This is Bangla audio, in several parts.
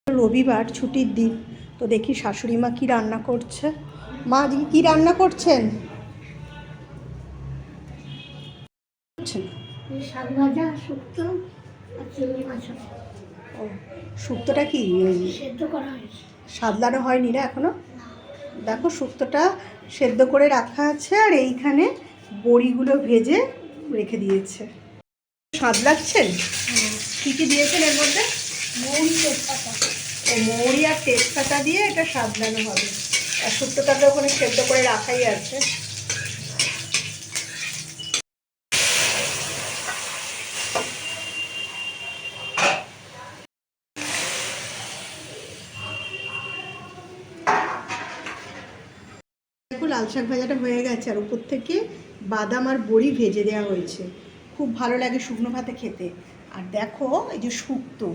রবিবার ছুটির দিন, তো দেখি শাশুড়ি মা কী রান্না করছে। মা আজকে কী রান্না করছেন? শাক ভাজা, শুক্তো আর চিংড়ি মাছ। ও, শুক্তোটা কি সেদ্ধ করা হয়েছে? সাদলানো হয়নি না এখনো। দেখো শুক্তোটা সেদ্ধ করে রাখা আছে, আর এইখানে বড়িগুলো ভেজে রেখে দিয়েছে। স্বাদ লাগছেন? কী কী দিয়েছেন এর মধ্যে? মৌরি, তেজপাতা। ও, মৌরি আর তেজপাতা দিয়ে এটা সাদলানো হবে। আর শুক্তোটাকে ওখানে সেদ্ধ করে রাখাই আছে। দেখো লাল শাক ভাজাটা হয়ে গেছে, আর উপর থেকে বাদাম আর বড়ি ভেজে দেওয়া হয়েছে। খুব ভালো লাগে শুকনো ভাতে খেতে। আর দেখো এই যে শুক্তো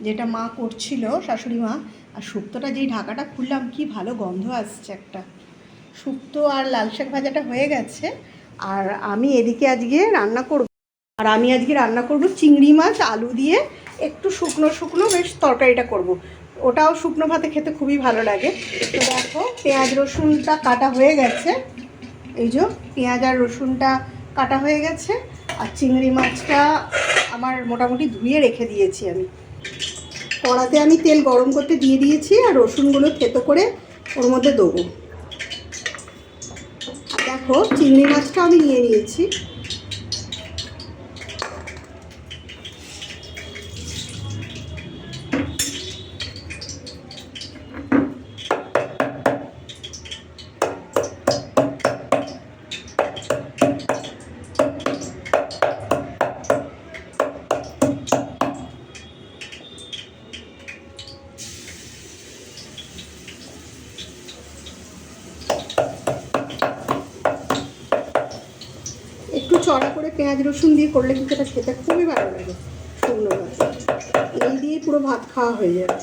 যেটা মা করছিল, শাশুড়ি মা, আর শুক্তোটা যেই ঢাকাটা খুললাম কি ভালো গন্ধ আসছে একটা। শুক্তো আর লাল শাক ভাজাটা হয়ে গেছে, আর আমি এদিকে আজকে রান্না করব। চিংড়ি মাছ আলু দিয়ে একটু শুকনো শুকনো বেশ তরকারিটা করব। ওটাও শুকনো ভাতে খেতে খুবই ভালো লাগে। তো দেখো পেঁয়াজ রসুনটা কাটা হয়ে গেছে, এই যে পেঁয়াজ আর রসুনটা কাটা হয়ে গেছে। আর চিংড়ি মাছটা আমার মোটামুটি ধুয়ে রেখে দিয়েছি আমি। কড়াতে আমি তেল গরম করতে দিয়ে দিয়েছি, আর রসুনগুলো থেতো করে ওর মধ্যে দেবো। আর দেখো চিংড়ি মাছটা আমি নিয়ে নিয়েছি। একটু চড়া করে পেঁয়াজ রসুন দিয়ে করলে কিন্তু এটা খেতে খুবই ভালো লাগে শুকনো ভাত। এই দিয়ে পুরো ভাত খাওয়া হয়ে যাবে।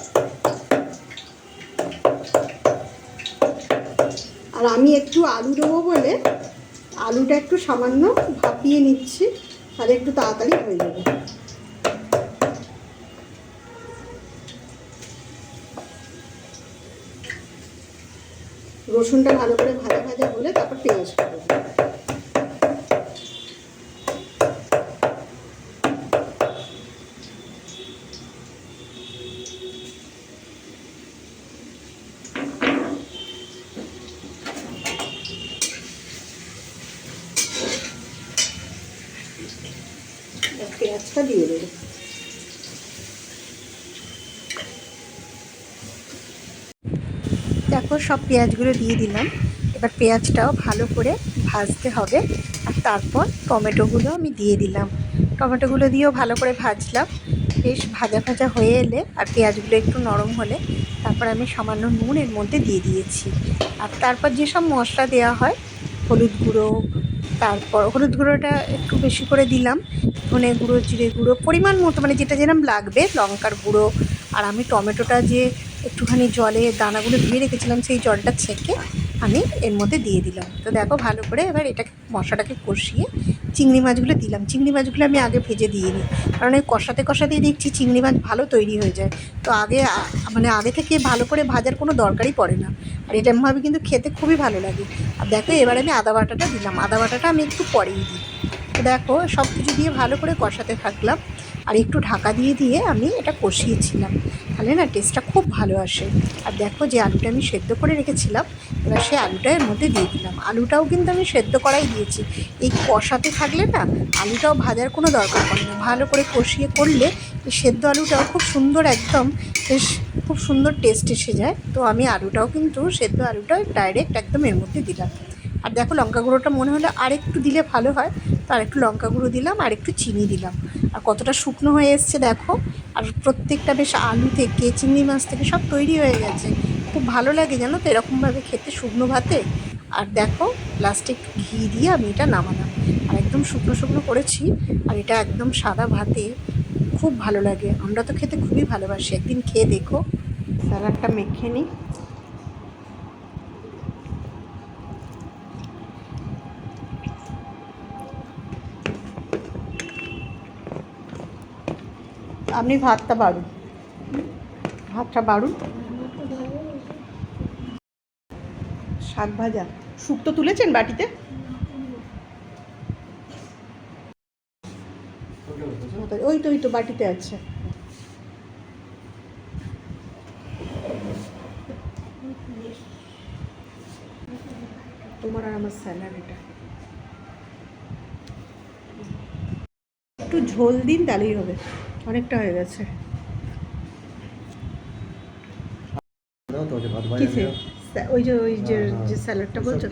আর আমি একটু আলু দেবো বলে আলুটা একটু সামান্য ভাপিয়ে নিচ্ছি, তাহলে একটু তাড়াতাড়ি হয়ে যাবে। রসুনটা ভালো করে ভাজা ভাজা হলে তারপর পেঁয়াজটা দেবো। পেঁয়াজটা দিয়ে দেবো। দেখো সব পেঁয়াজগুলো দিয়ে দিলাম। এবার পেঁয়াজটাও ভালো করে ভাজতে হবে, আর তারপর টমেটোগুলো আমি দিয়ে দিলাম। টমেটোগুলো দিয়েও ভালো করে ভাজলাম। বেশ ভাজা ভাজা হয়ে এলে আর পেঁয়াজগুলো একটু নরম হলে তারপর আমি সামান্য নুন এর মধ্যে দিয়ে দিয়েছি। আর তারপর যেসব মশলা দেওয়া হয়, হলুদ গুঁড়ো, তারপর হলুদ গুঁড়োটা একটু বেশি করে দিলাম, ধনে গুঁড়ো, জিরে গুঁড়ো পরিমাণ মতো, মানে যেটা যেরকম লাগবে, লঙ্কার গুঁড়ো। আর আমি টমেটোটা যে একটুখানি জলে দানাগুলো ধুয়ে রেখেছিলাম, সেই জলটা ছেঁকে আমি এর মধ্যে দিয়ে দিলাম। তো দেখো ভালো করে এবার এটাকে মশলাটাকে কষিয়ে চিংড়ি মাছগুলো দিলাম। চিংড়ি মাছগুলো আমি আগে ভেজে দিইনি, কারণ এই কষাতে কষাতেই দেখছি চিংড়ি মাছ ভালো তৈরি হয়ে যায়। তো আগে থেকে ভালো করে ভাজার কোনো দরকারই পড়ে না। আর এরকমভাবে কিন্তু খেতে খুবই ভালো লাগে। আর দেখো এবার আমি আদা বাটাটা দিলাম। আদা বাটাটা আমি একটু পরেই দিই। তো দেখো সব কিছু দিয়ে ভালো করে কষাতে থাকলাম, আর একটু ঢাকা দিয়ে দিয়ে আমি এটা কষিয়েছিলাম, তাহলে না টেস্টটা খুব ভালো আসে। আর দেখো যে আলুটা আমি সেদ্ধ করে রেখেছিলাম, এবার সেই আলুটা এর মধ্যে দিয়ে দিলাম। আলুটাও কিন্তু আমি সেদ্ধ করাই দিয়েছি। এই কষাতে থাকলে না আলুটাও ভাজার কোনো দরকার পড়ে না। ভালো করে কষিয়ে করলে এই সেদ্ধ আলুটাও খুব সুন্দর, একদম বেশ খুব সুন্দর টেস্ট এসে যায়। তো আমি আলুটাও কিন্তু সেদ্ধ আলুটাও ডাইরেক্ট একদম এর মধ্যে দিলাম। আর দেখো লঙ্কা গুঁড়োটা মনে হলো আর একটু দিলে ভালো হয়, তো আর একটু লঙ্কা গুঁড়ো দিলাম, আর একটু চিনি দিলাম। আর কতটা শুকনো হয়ে এসছে দেখো। আর প্রত্যেকটা বেশ আলু থেকে চিংড়ি মাছ থেকে সব তৈরি হয়ে গেছে। খুব ভালো লাগে জানো তো এরকমভাবে খেতে শুকনো ভাতে। আর দেখো লাস্টে একটু ঘি দিয়ে আমি এটা নামালাম, আর একদম শুকনো শুকনো করেছি। আর এটা একদম সাদা ভাতে খুব ভালো লাগে। আমরা তো খেতে খুবই ভালোবাসি, একদিন খেয়ে দেখো। স্যালাডটা মেখে নিই। আপনি ভাতটা বাড়ুন। ভাতটা বাড়ুন। শাক ভাজা শুক্তো তুলেছেন বাটিতে? ওই তো বাটিতে আছে। তোমার আর আমার স্যালাড এটা। একটু ঝোল দিন তাহলেই হবে, অনেকটা হয়ে গেছে। কিসে? ওই যে স্যালাডটা বলছো,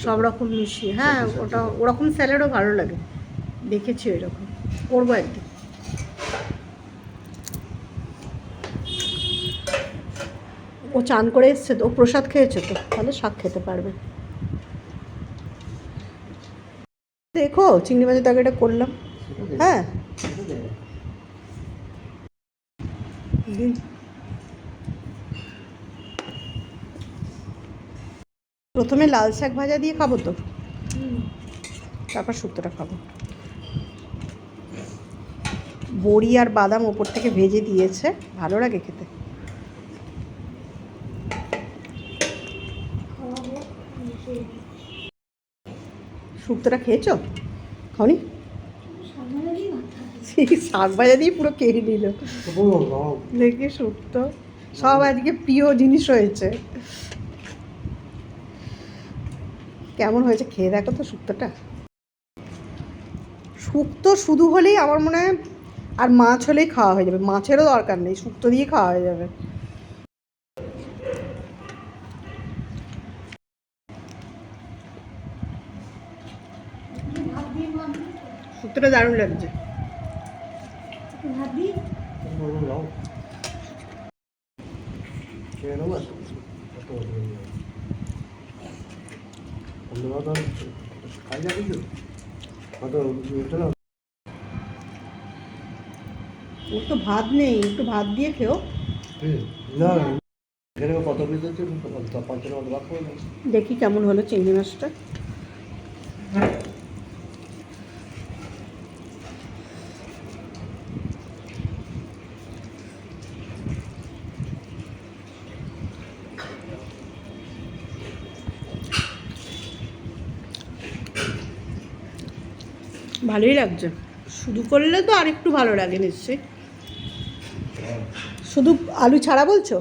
সব রকম মিশিয়ে। হ্যাঁ, ওটা ওরকম স্যালাডও ভালো লাগে, দেখেছি ওই রকম করবো একদিন। ও চান করে এসছে তো, ও প্রসাদ খেয়েছে তো, তাহলে শাক খেতে পারবে। দেখো চিংড়ি মাছের তরকারিটা করলাম। হ্যাঁ দিন। প্রথমে লাল শাক ভাজা দিয়ে খাবো তো, তারপর শুক্তোটা খাবো। বড়ি আর বাদাম ওপর থেকে ভেজে দিয়েছে, ভালো লাগে খেতে। শুক্তোটা খেয়েছো? খাওনি? শাক ভাজা দিয়ে পুরো খেয়ে নিল দেখে। শুক্তো সব আজকে প্রিয় জিনিস হয়েছে। কেমন হয়েছে খেয়ে দেখো তো শুক্তোটা। শুক্তো শুধু হলেই আমার মনে হয়, আর মাছ হলেই খাওয়া হয়ে যাবে, মাছেরও দরকার নেই, শুক্তো দিয়ে খাওয়া হয়ে যাবে। শুক্তোটা দারুণ লাগছে। ওর তো ভাত নেই, একটু ভাত দিয়ে খেও। দেখি কেমন হলো চিংড়ি মাছটা। ভালোই লাগছে, শুধু করলে তো আর একটু ভালো লাগে নিশ্চয়ই। শুধু আলু ছাড়া বলছো?